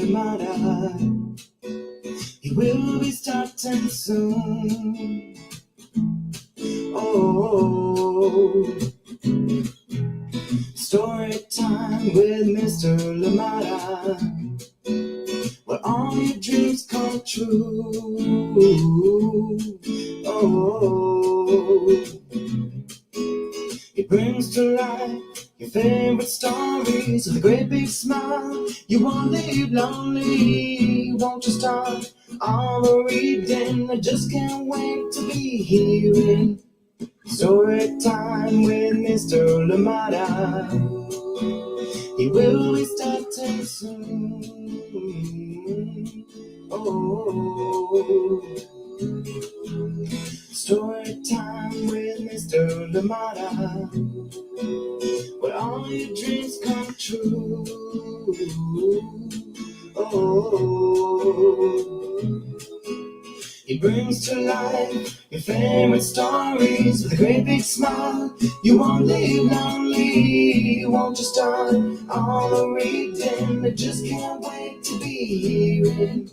Limata. He will be starting soon. Oh, story time with Mr. Limata, where all your dreams come true. Oh, he brings to life your favorite stories with a great big smile. You won't live lonely, won't you start all the reading? I just can't wait to be hearing story time with Mr. Limata. He will be starting soon. Oh, story time with Mr. Limata, where all your dreams come true. Oh, he brings to life your favorite stories with a great big smile. You won't live lonely, won't you start all the reading? I just can't wait to be hearing.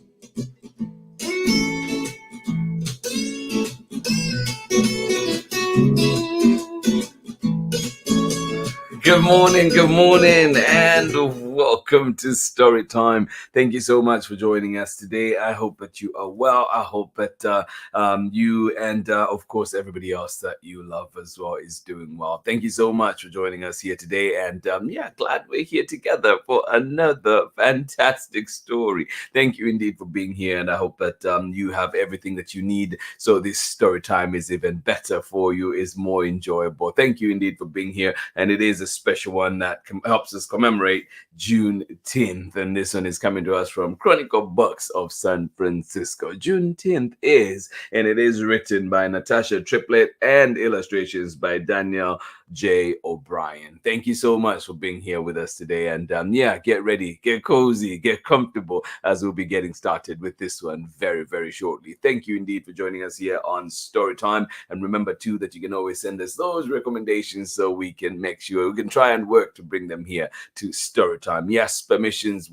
Good morning, and welcome to Story Time. Thank you so much for joining us today. I hope that you are well. I hope that you and, of course, everybody else that you love as well is doing well. Thank you so much for joining us here today. And glad we're here together for another fantastic story. Thank you indeed for being here. And I hope that you have everything that you need, so this story time is even better for you, is more enjoyable. Thank you indeed for being here. And it is a special one that helps us commemorate Juneteenth, and this one is coming to us from Chronicle Books of San Francisco. Juneteenth Is, and it is written by Natasha, Tripplett, and illustrations by Daniel J. O'Brien. Thank you so much for being here with us today, and get ready, get cozy, get comfortable, as we'll be getting started with this one very, very shortly. Thank you indeed for joining us here on Storytime, and remember too that you can always send us those recommendations so we can make sure we can try and work to bring them here to Storytime. Yes, permissions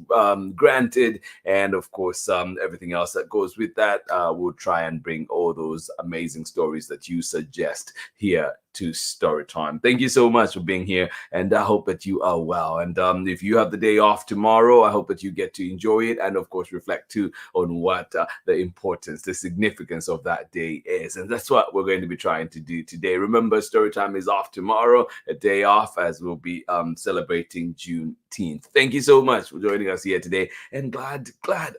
granted, and of course everything else that goes with that. We'll try and bring all those amazing stories that you suggest here to Storytime. Thank you so much for being here, and I hope that you are well. And if you have the day off tomorrow, I hope that you get to enjoy it, and of course reflect too on what the importance, the significance of that day is. And that's what we're going to be trying to do today. Remember, Storytime is off tomorrow, a day off, as we'll be celebrating Juneteenth. Thank you so much for joining us here today, and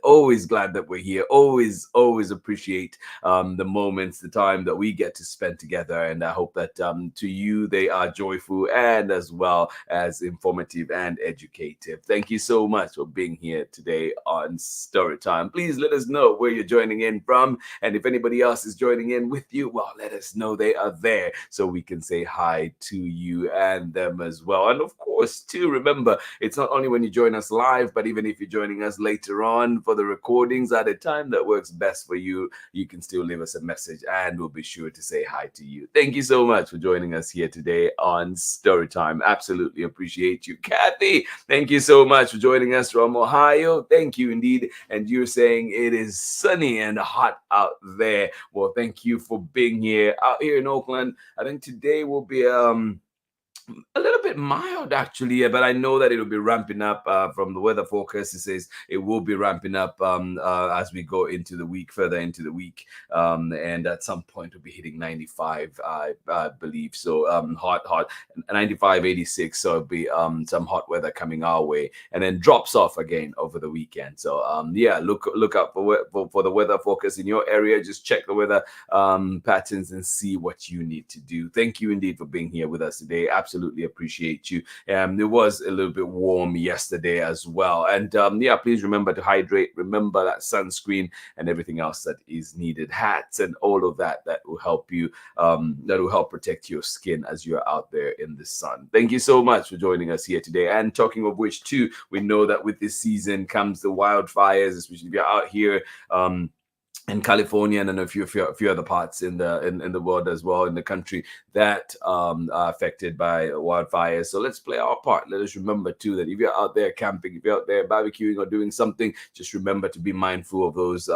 always glad that we're here. Always appreciate the moments, the time that we get to spend together, and I hope that to you they are joyful and as well as informative and educative. Thank you so much for being here today on Storytime. Please let us know where you're joining in from, and if anybody else is joining in with you, well, let us know they are there so we can say hi to you and them as well. And of course too, remember, it's not only when you join us live, but even if you're joining us later on for the recordings at a time that works best for you, you can still leave us a message and we'll be sure to say hi to you. Thank you so much for joining us here today on Storytime. Absolutely appreciate you. Kathy, thank you so much for joining us from Ohio. Thank you indeed. And you're saying it is sunny and hot out there. Well, thank you for being here. Out here in Oakland, I think today will be a little bit mild actually, but I know that it'll be ramping up from the weather forecast. It says it will be ramping up as we go into the week, further into the week, and at some point we'll be hitting 95, I believe. So hot 95, 86. So it'll be some hot weather coming our way, and then drops off again over the weekend. So look out for the weather forecast in your area. Just check the weather patterns and see what you need to do. Thank you indeed for being here with us today. Absolutely appreciate you. It was a little bit warm yesterday as well, and please remember to hydrate, remember that sunscreen and everything else that is needed, hats and all of that will help you, that will help protect your skin as you're out there in the sun. Thank you so much for joining us here today. And talking of which too, we know that with this season comes the wildfires, especially if you're out here in California and in a few other parts in the world as well, in the country that are affected by wildfires. So let's play our part. Let us remember too that if you're out there camping, if you're out there barbecuing or doing something, just remember to be mindful of those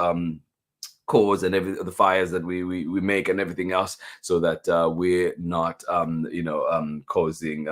cause and every the fires that we make and everything else, so that we're not causing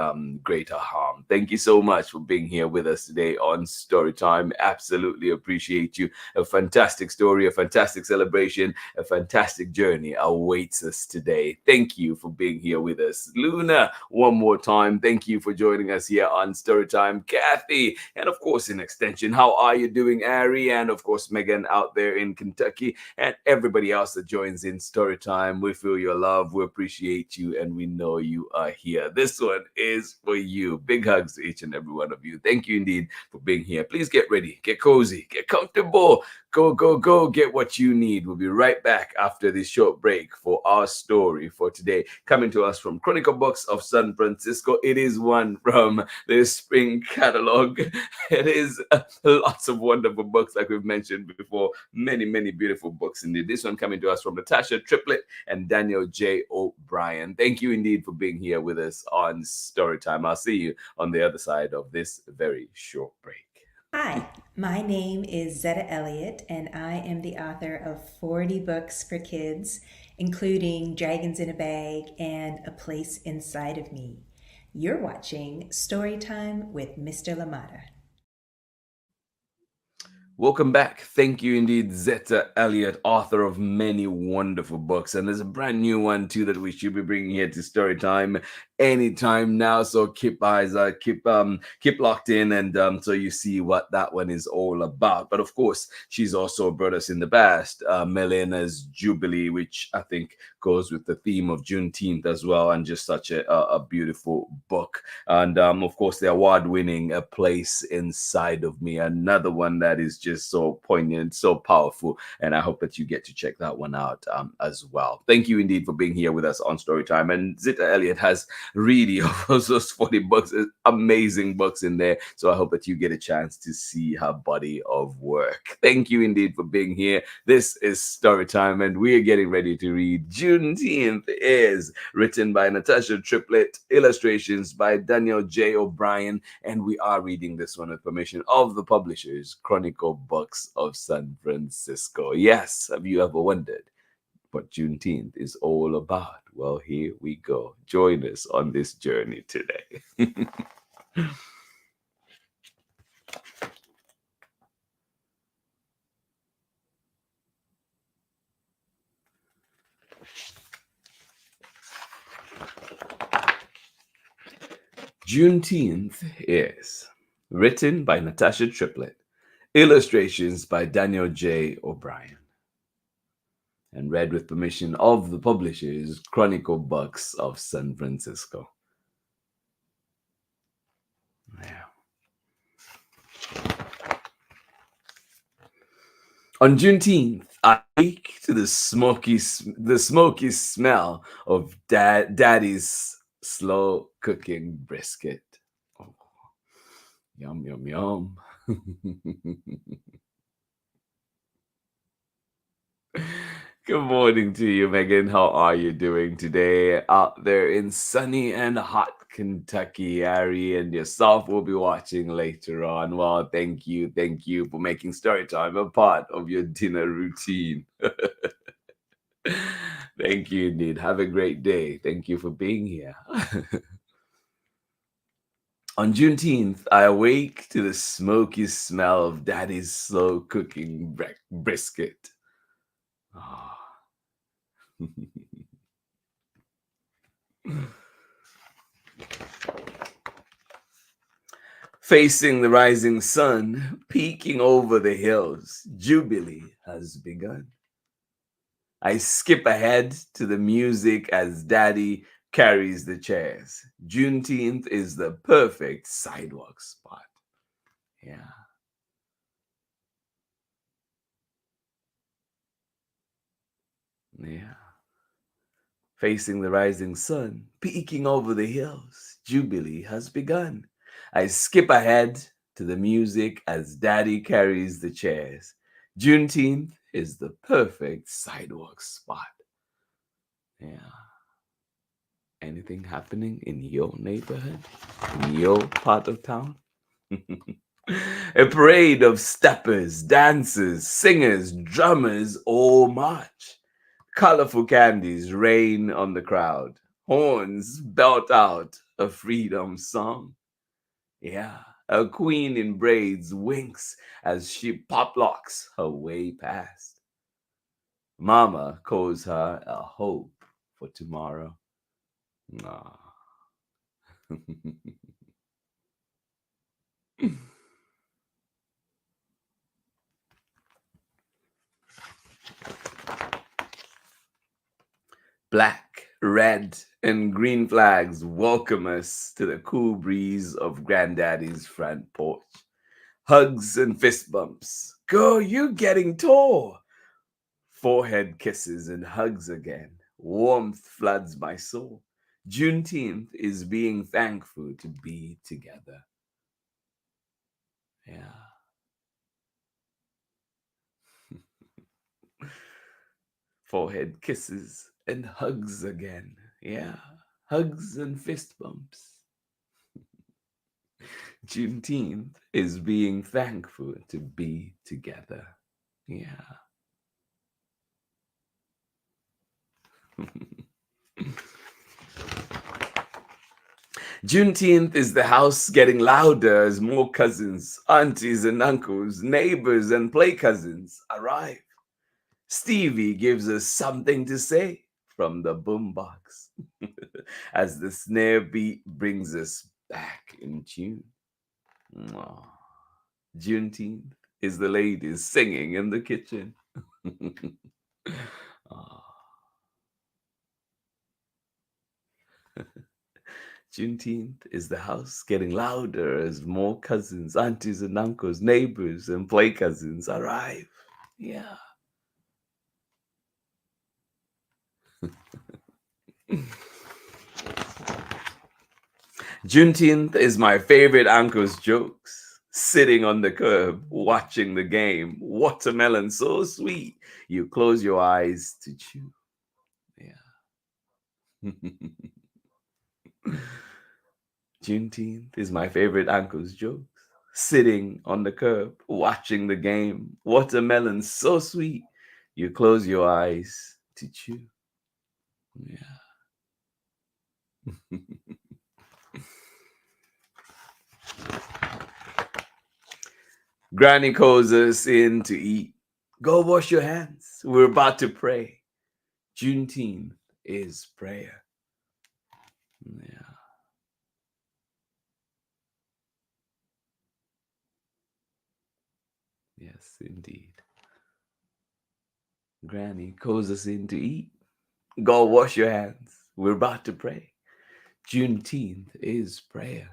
greater harm. Thank you so much for being here with us today on Storytime. Absolutely appreciate you. A fantastic story, a fantastic celebration, a fantastic journey awaits us today. Thank you for being here with us. Luna, one more time, thank you for joining us here on Storytime. Kathy, and of course in extension, how are you doing, Ari? And of course Megan out there in Kentucky, and everybody else that joins in Storytime. We feel your love, we appreciate you, and we know you are here. This one is for you. Big hugs to each and every one of you. Thank you indeed for being here. Please get ready, get cozy, get comfortable. Go, go, go, get what you need. We'll be right back after this short break for our story for today. Coming to us from Chronicle Books of San Francisco. It is one from the spring catalog. It is lots of wonderful books, like we've mentioned before. Many, many beautiful books indeed. This one coming to us from Natasha, Tripplett, and Daniel J. O'Brien. Thank you indeed for being here with us on Storytime. I'll see you on the other side of this very short break. Hi, my name is Zetta Elliott, and I am the author of 40 books for kids, including Dragons in a Bag and A Place Inside of Me. You're watching Storytime with Mr. Limata. Welcome back. Thank you indeed, Zetta Elliott, author of many wonderful books. And there's a brand new one too that we should be bringing here to Storytime anytime now. So keep eyes out, keep locked in, and so you see what that one is all about. But of course, she's also brought us in the past Melena's Jubilee, which I think goes with the theme of Juneteenth as well, and just such a beautiful book. And of course, the award-winning A Place Inside of Me, another one that is just so poignant, so powerful, and I hope that you get to check that one out as well. Thank you indeed for being here with us on Storytime. And Zetta Elliott has really of those 40 books, amazing books in there, so I hope that you get a chance to see her body of work. Thank you indeed for being here. This is Storytime, and we are getting ready to read Juneteenth Is, written by Natasha, Tripplett, illustrations by Daniel J. O'Brien, and we are reading this one with permission of the publishers, Chronicle Books of San Francisco. Yes, have you ever wondered what Juneteenth is all about? Well, here we go. Join us on this journey today. Juneteenth Is, written by Natasha Tripplett, illustrations by Daniel J. O'Brien, and read with permission of the publishers, Chronicle Books of San Francisco. Yeah. On Juneteenth, I wake to the smoky smell of Daddy's slow cooking brisket. Oh, yum yum yum. Good morning to you, Megan. How are you doing today out there in sunny and hot Kentucky? Ari and yourself will be watching later on. Well, thank you for making Storytime a part of your dinner routine. Thank you indeed. Have a great day. Thank you for being here. On Juneteenth, I awake to the smoky smell of Daddy's slow cooking brisket. Ah. Facing the rising sun, peeking over the hills, Jubilee has begun. I skip ahead to the music as Daddy carries the chairs. Juneteenth is the perfect sidewalk spot. Yeah. Yeah. Facing the rising sun, peeking over the hills, Jubilee has begun. I skip ahead to the music as Daddy carries the chairs. Juneteenth is the perfect sidewalk spot. Yeah. Anything happening in your neighborhood? In your part of town? A parade of steppers, dancers, singers, drummers all march. Colorful candies rain on the crowd. Horns belt out a freedom song. Yeah, a queen in braids winks as she pop locks her way past. Mama calls her a hope for tomorrow. Aw. Black, red, and green flags welcome us to the cool breeze of Granddaddy's front porch. Hugs and fist bumps. Girl, you're getting tall. Forehead kisses and hugs again. Warmth floods my soul. Juneteenth is being thankful to be together. Yeah. Forehead kisses and hugs again. Yeah. Hugs and fist bumps. Juneteenth is being thankful to be together. Yeah. Juneteenth is the house getting louder as more cousins, aunties and uncles, neighbors and play cousins arrive. Stevie gives us something to say from the boombox as the snare beat brings us back in tune. Aw. Juneteenth is the ladies singing in the kitchen. Aw. Juneteenth is the house getting louder as more cousins, aunties and uncles, neighbors and play cousins arrive. Yeah. Juneteenth is my favorite uncle's jokes. Sitting on the curb, watching the game. Watermelon so sweet, you close your eyes to chew. Yeah. Juneteenth is my favorite uncle's jokes. Sitting on the curb, watching the game. Watermelon so sweet, you close your eyes to chew. Yeah. Granny calls us in to eat. Go wash your hands. We're about to pray. Juneteenth is prayer. Yeah. Yes, indeed. Granny calls us in to eat. Go wash your hands. We're about to pray. Juneteenth is prayer.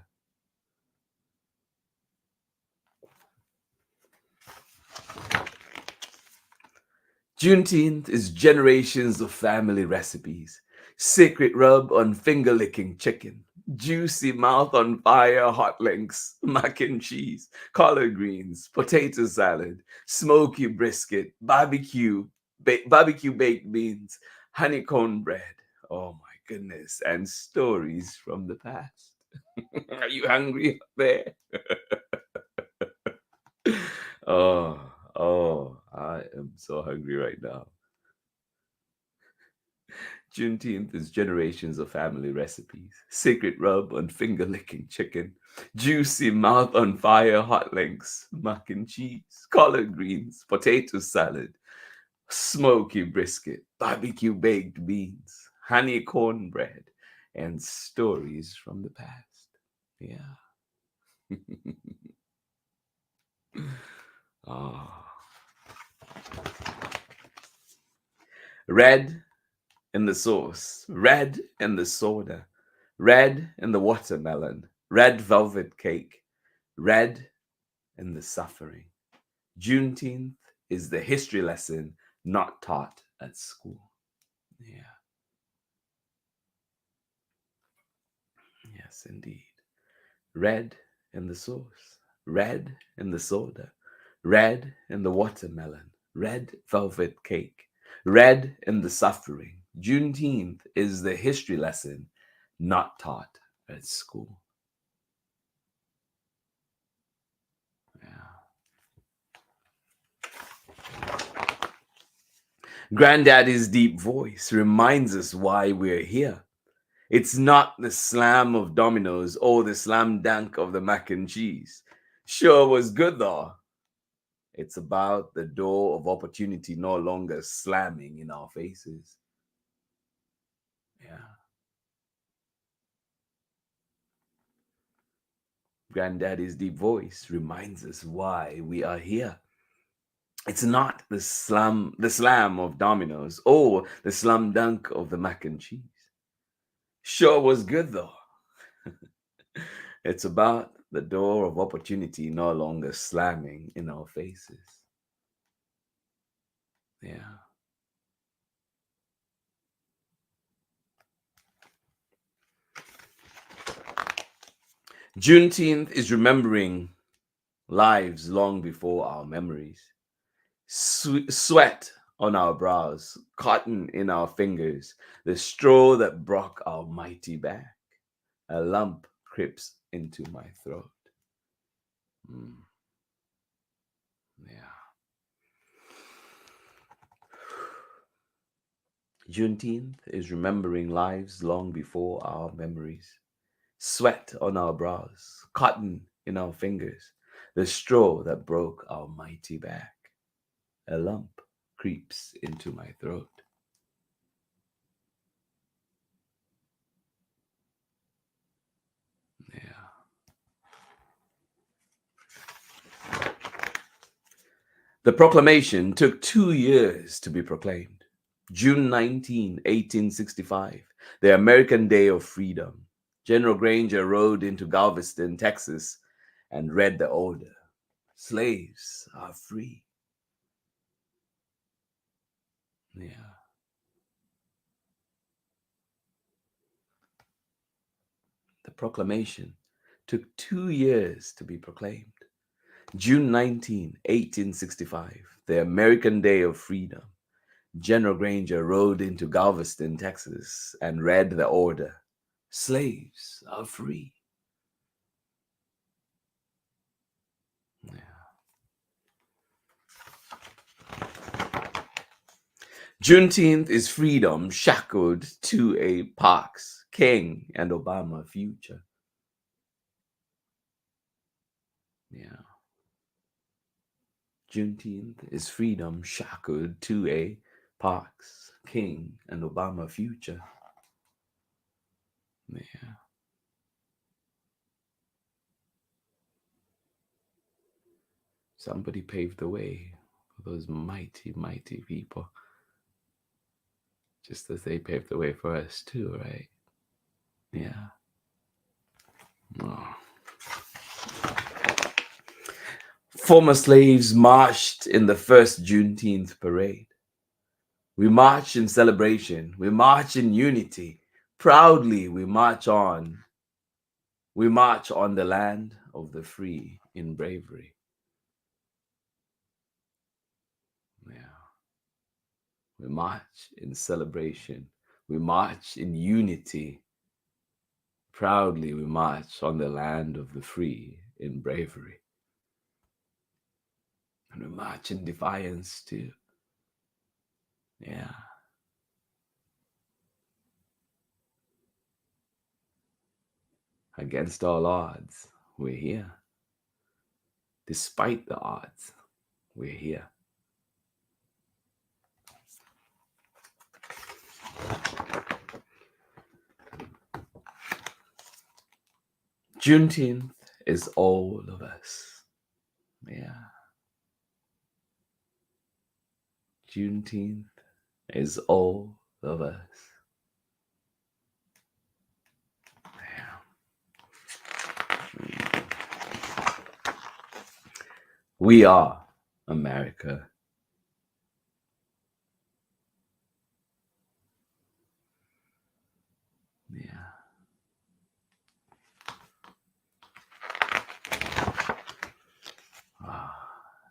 Juneteenth is generations of family recipes. Secret rub on finger licking chicken. Juicy mouth on fire hot links. Mac and cheese. Collard greens. Potato salad. Smoky brisket. Barbecue baked beans. Honeycomb bread. Oh my goodness. And stories from the past. Are you hungry up there? Oh, I am so hungry right now. Juneteenth is generations of family recipes. Secret rub on finger licking chicken. Juicy mouth on fire hot links. Mac and cheese. Collard greens. Potato salad. Smoky brisket. Barbecue baked beans. Honey cornbread. And stories from the past. Yeah. Oh. Red in the sauce, red in the soda, red in the watermelon, red velvet cake, red in the suffering. Juneteenth is the history lesson not taught at school. Yeah, yes, indeed. Red in the sauce, red in the soda, red in the watermelon, red velvet cake, red in the suffering. Juneteenth is the history lesson not taught at school. Yeah. Granddaddy's deep voice reminds us why we're here. It's not the slam of dominoes or the slam dunk of the mac and cheese. Sure was good though. It's about the door of opportunity no longer slamming in our faces. Yeah. Granddaddy's deep voice reminds us why we are here. It's not the slam of dominoes or the slam dunk of the mac and cheese. Sure was good though. It's about the door of opportunity no longer slamming in our faces. Yeah. Juneteenth is remembering lives long before our memories. Sweat on our brows, cotton in our fingers, the straw that broke our mighty back. A lump creeps into my throat. Mm, yeah. Juneteenth is remembering lives long before our memories. Sweat on our brows, cotton in our fingers, the straw that broke our mighty back. A lump creeps into my throat. Yeah. The proclamation took 2 years to be proclaimed. June 19, 1865, the American Day of Freedom. General Granger rode into Galveston, Texas, and read the order. Slaves are free. Yeah. The proclamation took 2 years to be proclaimed. June 19, 1865, the American Day of Freedom. General Granger rode into Galveston, Texas, and read the order. Slaves are free. Yeah. Juneteenth is freedom shackled to a Parks, King, and Obama future. Yeah. Juneteenth is freedom shackled to a Parks, King, and Obama future. Yeah. Somebody paved the way for those mighty, mighty people. Just as they paved the way for us too, right? Yeah. Oh. Former slaves marched in the first Juneteenth parade. We march in celebration. We march in unity. Proudly we march on. We march on the land of the free in bravery. Yeah. We march in celebration. We march in unity. Proudly we march on the land of the free in bravery. And we march in defiance too. Yeah. Against all odds, we're here. Despite the odds, we're here. Juneteenth is all of us. Yeah. Juneteenth is all of us. Yeah. We are America. Yeah.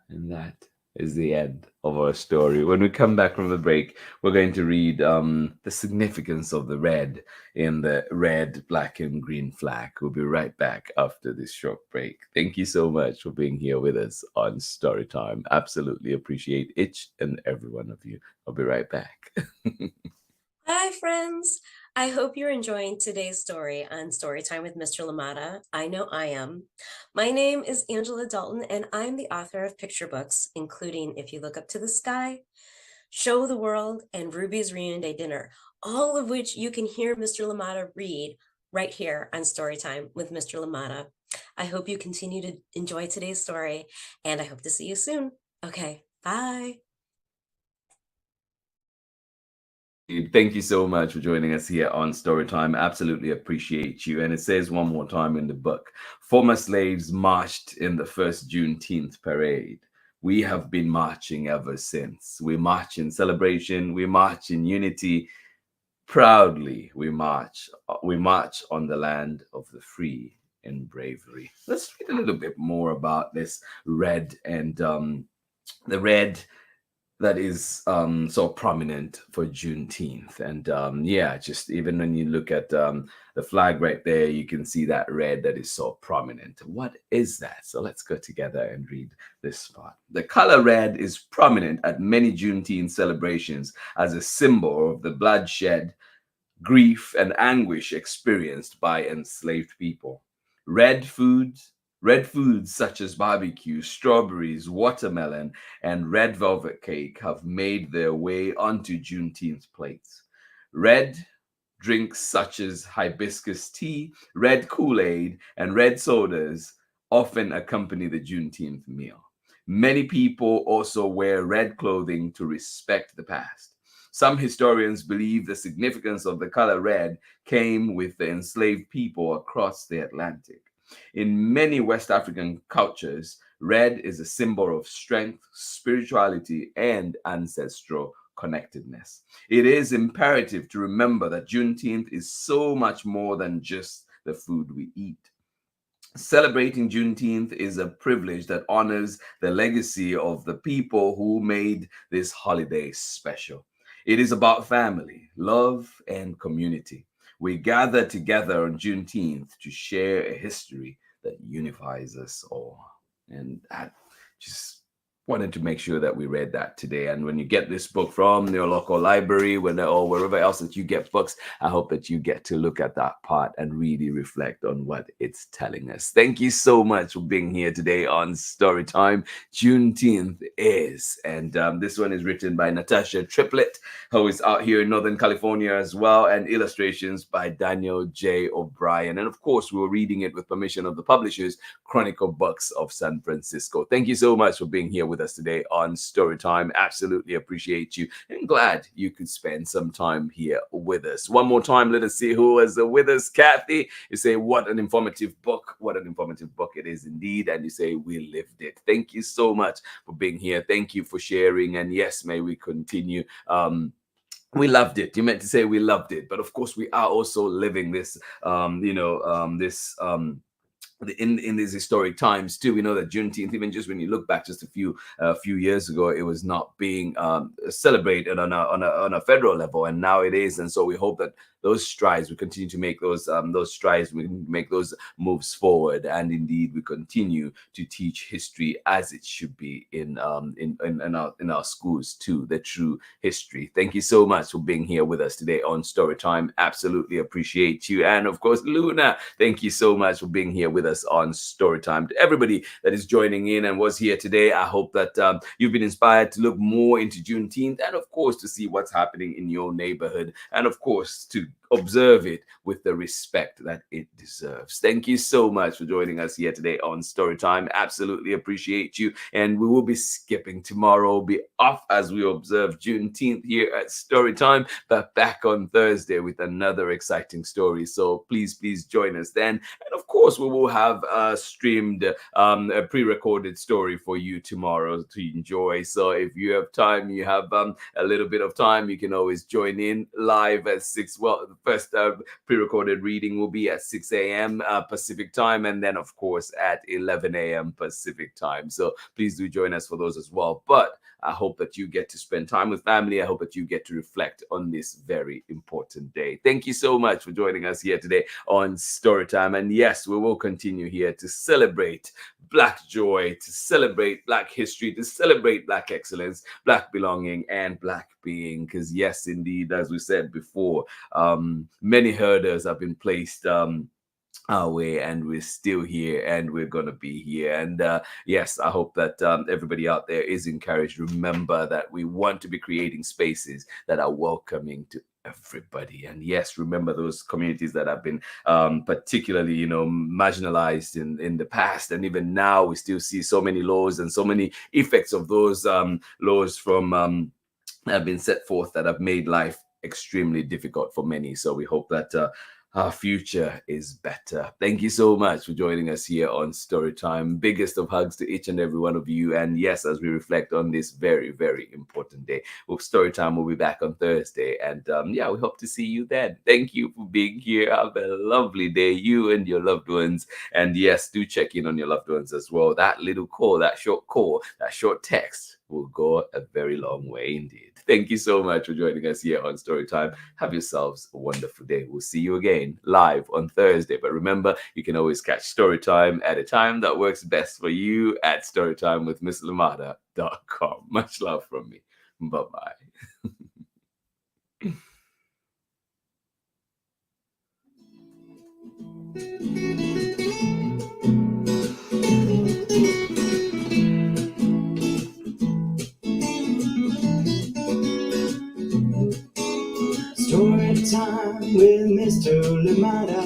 And that is the end of our story. When we come back from the break, we're going to read the significance of the red in the red, black, and green flag. We'll be right back after this short break. Thank you so much for being here with us on Storytime. Absolutely appreciate each and every one of you. I'll be right back. Hi, friends. I hope you're enjoying today's story on Storytime with Mr. Limata. I know I am. My name is Angela Dalton, and I'm the author of picture books, including If You Look Up to the Sky, Show the World, and Ruby's Reunion Day Dinner, all of which you can hear Mr. Limata read right here on Storytime with Mr. Limata. I hope you continue to enjoy today's story, and I hope to see you soon. Okay, bye. Thank you so much for joining us here on Storytime. Absolutely appreciate you. And it says one more time in the book, former slaves marched in the first Juneteenth parade. We have been marching ever since. We march in celebration. We march in unity. Proudly, we march. We march on the land of the free in bravery. Let's read a little bit more about this red and the red that is so prominent for Juneteenth. And yeah, just even when you look at the flag right there, you can see that red that is so prominent. What is that? So let's go together and read this part. The color red is prominent at many Juneteenth celebrations as a symbol of the bloodshed, grief, and anguish experienced by enslaved people. Red foods, red foods such as barbecue, strawberries, watermelon, and red velvet cake have made their way onto Juneteenth plates. Red drinks such as hibiscus tea, red Kool-Aid, and red sodas often accompany the Juneteenth meal. Many people also wear red clothing to respect the past. Some historians believe the significance of the color red came with the enslaved people across the Atlantic. In many West African cultures, red is a symbol of strength, spirituality, and ancestral connectedness. It is imperative to remember that Juneteenth is so much more than just the food we eat. Celebrating Juneteenth is a privilege that honors the legacy of the people who made this holiday special. It is about family, love, and community. We gather together on Juneteenth to share a history that unifies us all. And I just wanted to make sure that we read that today. And when you get this book from your local library, or wherever else that you get books, I hope that you get to look at that part and really reflect on what it's telling us. Thank you so much for being here today on Storytime. Juneteenth is, and this one is written by Natasha Tripplett, who is out here in Northern California as well, and illustrations by Daniel J. O'Brien. And of course, we were reading it with permission of the publishers, Chronicle Books of San Francisco. Thank you so much for being here with us today on Storytime. Absolutely appreciate you and glad you could spend some time here with us. One more time, let us see who is with us. Kathy, you say, what an informative book. What an informative book it is indeed. And you say, we lived it. Thank you so much for being here. Thank you for sharing. And yes, may we continue. We loved it. You meant to say we loved it, but of course we are also living this, in these historic times too. We know that Juneteenth, even just when you look back just a few years ago, it was not being celebrated on a federal level, and now it is. And so we hope that those strides, we continue to make those strides, we make those moves forward, and indeed we continue to teach history as it should be in our schools too, the true history. Thank you so much for being here with us today on Storytime. Absolutely appreciate you. And of course, Luna, thank you so much for being here with us on Storytime. To everybody that is joining in and was here today, I hope that you've been inspired to look more into Juneteenth, and of course to see what's happening in your neighborhood, and of course to observe it with the respect that it deserves. Thank you so much for joining us here today on Storytime. Absolutely appreciate you. And we will be skipping tomorrow, be off as we observe Juneteenth here at Storytime, but back on Thursday with another exciting story. So please join us then. And of course, we will have streamed a pre-recorded story for you tomorrow to enjoy. So if you have time, you have a little bit of time, you can always join in live at 6. Well, The first pre-recorded reading will be at 6 a.m. Pacific time, and then of course at 11 a.m. Pacific time. So please do join us for those as well. But I hope that you get to spend time with family. I hope that you get to reflect on this very important day. Thank you so much for joining us here today on Storytime. And yes, we will continue here to celebrate Black joy, to celebrate Black history, to celebrate Black excellence, Black belonging, and Black being. Because yes, indeed, as we said before, many hurdles have been placed our way, and we're still here, and we're gonna be here. And yes, I hope that everybody out there is encouraged. Remember that we want to be creating spaces that are welcoming to everybody. And yes, remember those communities that have been particularly, marginalized in the past, and even now we still see so many laws and so many effects of those laws from have been set forth that have made life extremely difficult for many. So we hope that our future is better. Thank you so much for joining us here on Storytime. Biggest of hugs to each and every one of you. And yes, as we reflect on this very, very important day, Storytime will be back on Thursday. And yeah, we hope to see you then. Thank you for being here. Have a lovely day, you and your loved ones. And yes, do check in on your loved ones as well. That little call, that short text will go a very long way indeed. Thank you so much for joining us here on Storytime. Have yourselves a wonderful day. We'll see you again live on Thursday. But remember, you can always catch Storytime at a time that works best for you at storytimewithmisslimata.com. Much love from me. Bye-bye. Story time with Mr. Limata.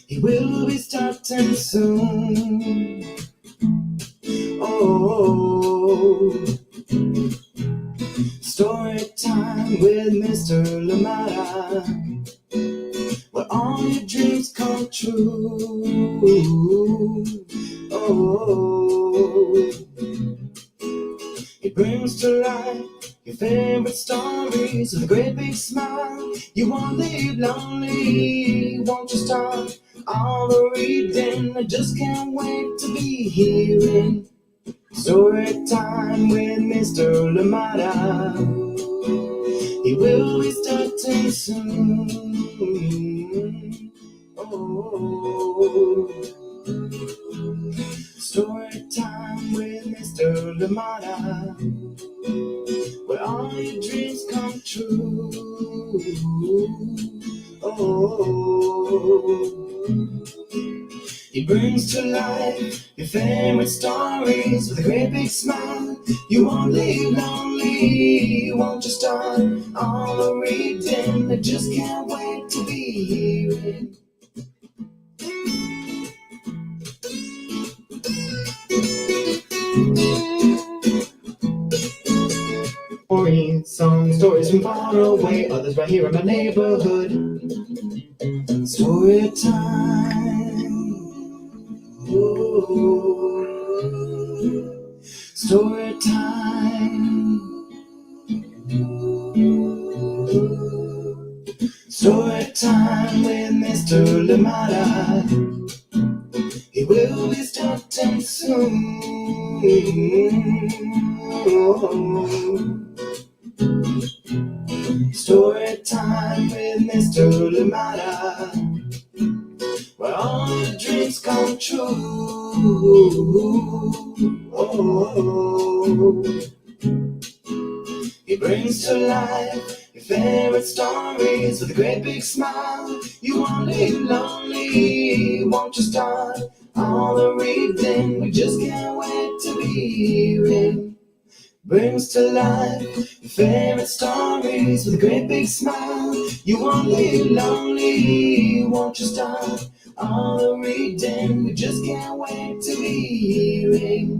He will be starting soon. Oh, story time with Mr. Limata, where all your dreams come true. Oh, he brings to life your favorite stories with a great big smile. You won't leave lonely, won't you start all the reading? I just can't wait to be hearing story time with Mr. Limata. He will be starting soon. Oh, story time with Mr. Limata, where all your dreams come true. Oh, he brings to life your favorite stories with a great big smile. You won't leave lonely, won't you start all the reading? I just can't wait to be hearing. Some stories from far away, others right here in my neighborhood. Story time. Ooh. Story time. Story time with Mr. Limata. He will be starting soon. Oh. Story time with Mr. Limata, where all your dreams come true. Oh, he brings to life your favorite stories with a great big smile. You won't leave lonely, won't you start all the reading? We just can't wait to be hearing. Brings to life your favorite stories with a great big smile. You won't leave lonely, won't you start all the reading? We just can't wait to be hearing.